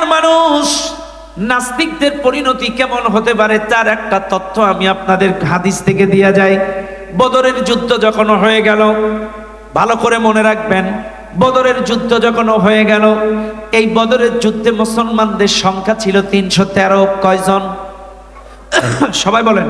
দুনিয়ার মানুষ নাস্তিকদের পরিণতি কেমন হতে পারে তার একটা তথ্য আমি আপনাদের হাদিস থেকে দিয়ে যাই। বদরের যুদ্ধ যখন হয়ে গেল, ভালো করে মনে রাখবেন, বদরের যুদ্ধ যখন হয়ে গেল, এই বদরের যুদ্ধে মুসলমানদের সংখ্যা ছিল 313। কয়জন? সবাই বলেন।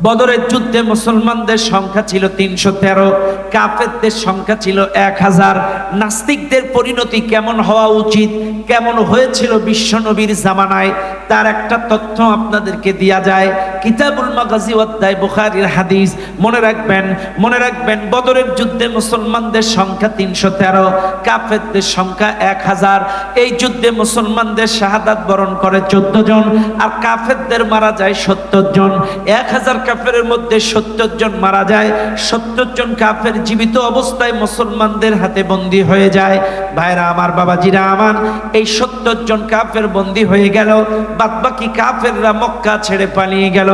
বদরের যুদ্ধে মুসলমানদের সংখ্যা ছিল 313, কাফেরদের সংখ্যা ছিল 1000। নাস্তিকদের পরিণতি কেমন হওয়া উচিত, কেমন হয়েছিল বিশ্ব নবীর জামানায়, তার একটা তথ্য আপনাদেরকে দেয়া যায়। কিতাবুল মাগাজি অধ্যায় বুখারীর হাদিস। মনে রাখবেন, মনে রাখবেন, বদরের যুদ্ধে মুসলমানদের সংখ্যা 313, কাফেরদের সংখ্যা 1000। এই যুদ্ধে মুসলমানদের শাহাদাত বরণ করে 14 জন, আর কাফেরদের মারা যায় 70 জন। 1000 কাফেরের মধ্যে 70 জন মারা যায়। 70 জন কাফের জীবিত অবস্থায় মুসলমানদের হাতে বন্দী হয়ে যায়। ভাইরা আমার, বাবাজিরা আমার, এই 70 জন কাফের বন্দী হয়ে গেল। বাদবাকি কাফেররা মক্কা ছেড়ে পালিয়ে গেল।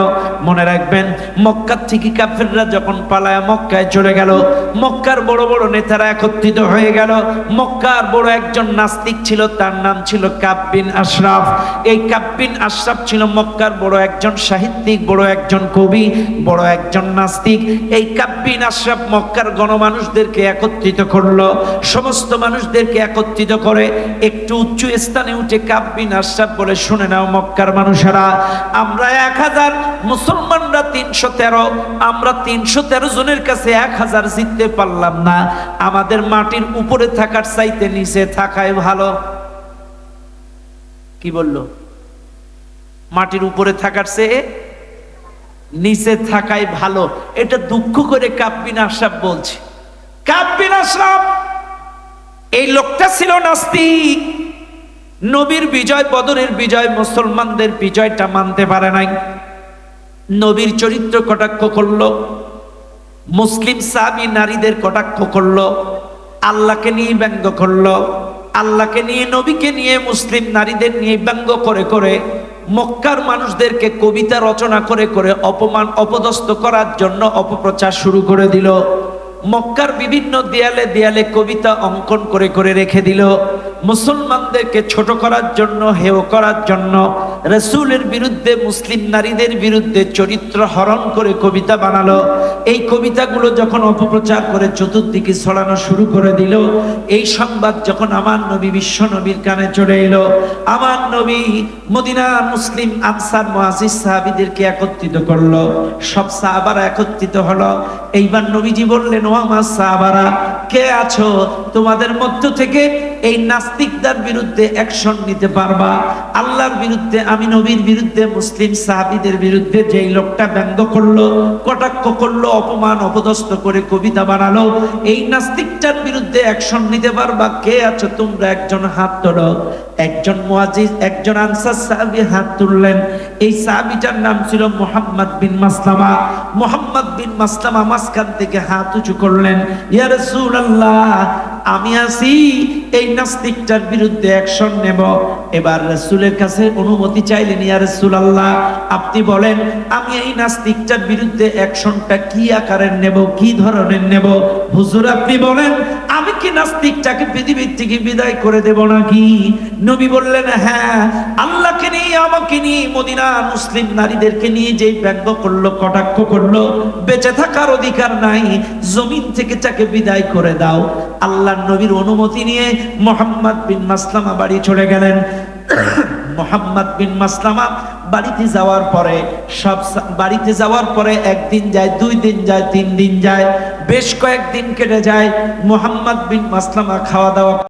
মনে রাখবেন, মক্কা থেকে কাফেররা যখন পালায় মক্কায় চলে গেল, মক্কার বড় বড় নেতারা একত্রিত হয়ে গেল। মক্কার বড় একজন নাস্তিক ছিল, তার নাম ছিল কাব বিন আশরাফ। এই কাব বিন আশরাফ ছিল মক্কার বড় একজন সাহিত্যিক, বড় একজন কবি, বড় একজন নাস্তিক। এই কাব বিন আশরাফ মক্কার গণমানুষদেরকে একত্রিত করলো। সমস্ত মানুষদেরকে একত্রিত করে একটু উঁচু স্থানে উঠে কাব বিন আশরাফ বলে, শুনে নাও মক্কার মানুষেরা, আমরা 1000, মুসলমানরা 313, আমরা 313 জনের কাছে 1000 জিততে পারলাম না। আমাদের মাটির উপরে থাকার চাইতে নিচে থাকাই ভালো। কি বললো? মাটির উপরে থাকার চেয়ে নিচে থাকাই ভালো। এটা দুঃখ করে কাব বিন আশরাফ বলছে। কাব বিন আশরাফ এই লোকটা ছিল নাস্তিক। নবীর বিজয়, বদরের বিজয়, মুসলমানদের বিজয়টা মানতে পারে নাই। নবীর চরিত্র কটাক্ষ করলো, মুসলিম সাহাবী নারীদের কটাক্ষ করলো, আল্লাহকে নিয়ে ব্যঙ্গ করলো, আল্লাহকে নিয়ে, নবীকে নিয়ে, মুসলিম নারীদের নিয়ে ব্যঙ্গ করে করে মক্কার মানুষদেরকে কবিতা রচনা করে করে অপমান, অপদস্থ করার জন্য অপপ্রচার শুরু করে দিল। মক্কার বিভিন্ন দেয়ালে দেয়ালে কবিতা অঙ্কন করে করে রেখে দিল। মুসলমানদেরকে ছোট করার জন্য, হেয় করার জন্য, রাসূলের বিরুদ্ধে, মুসলিম নারীদের বিরুদ্ধে চরিত্র হরণ করে কবিতা বানালো। এই কবিতাগুলো যখন অপপ্রচার করে চতুর্দিকে ছড়ানো শুরু করে দিল, এই সংবাদ যখন আমার নবী, বিশ্ব নবীর কানে চলে এলো, আমার নবী মদিনা মুসলিম আনসার মুহাজির সাহাবীদেরকে একত্রিত করলো। সব সাহাবারা একত্রিত হলো। এইবার নবীজি বললেন, ও আমার সাহাবারা, কে আছো তোমাদের মধ্য থেকে এই নাস্তিকদের বিরুদ্ধে অ্যাকশন নিতে পারবা? আল্লাহর বিরুদ্ধে, আমি নবীর বিরুদ্ধে, মুসলিম সাহাবীদের বিরুদ্ধে যেই লোকটা ব্যঙ্গ করলো, কটাক্ষ করলো, অপমান, অপদস্থ করে কবিতা বানালো, এই নাস্তিকটার বিরুদ্ধে অ্যাকশন নিতে পারবা? কে আছো তোমরা? একজন হাত তোলো। একজন মুহাজির, একজন আনসার সাহাবী হাত তুললেন। এই সাহাবীটার নাম ছিল মুহাম্মদ বিন মাসলামা। মুহাম্মদ বিন মাসলামা মাঝখান থেকে হাত উঁচু করলেন, ইয়া রাসূলুল্লাহ, আমি আছি এই নাস্তিকটার বিরুদ্ধে অ্যাকশন নেব। এবার রাসূলের কাছে অনুমতি চাইলেন, ইয়া রাসূলুল্লাহ, আপনি বলেন আমি এই নাস্তিকটার বিরুদ্ধে অ্যাকশনটা কি আকারের নেব, কি ধরনের নেব? হুজুর আপনি বলেন, আমি কি নাস্তিকটাকে পৃথিবীর থেকে বিদায় করে দেব নাকি? নবী বললেন, হ্যাঁ, আল্লাহকে নিয়ে, আমাকে নিয়ে, মদিনা মুসলিম নারীদেরকে নিয়ে যেই ব্যঙ্গ করলো, কটাক্ষ করলো, বেঁচে থাকার অধিকার নাই, জমিন থেকে তাকে বিদায় করে দাও। আল্লাহর নবীর অনুমতি নিয়ে মুহাম্মদ বিন মাসলামা বাড়ি চলে গেলেন। মুহাম্মদ বিন মাসলামা বাড়িতে যাওয়ার পরে, সব বাড়িতে যাওয়ার পরে একদিন যায়, 2 দিন যায়, 3 দিন যায়, বেশ কয়েকদিন কেটে যায়। মুহাম্মদ বিন মাসলামা খাওয়া দাওয়া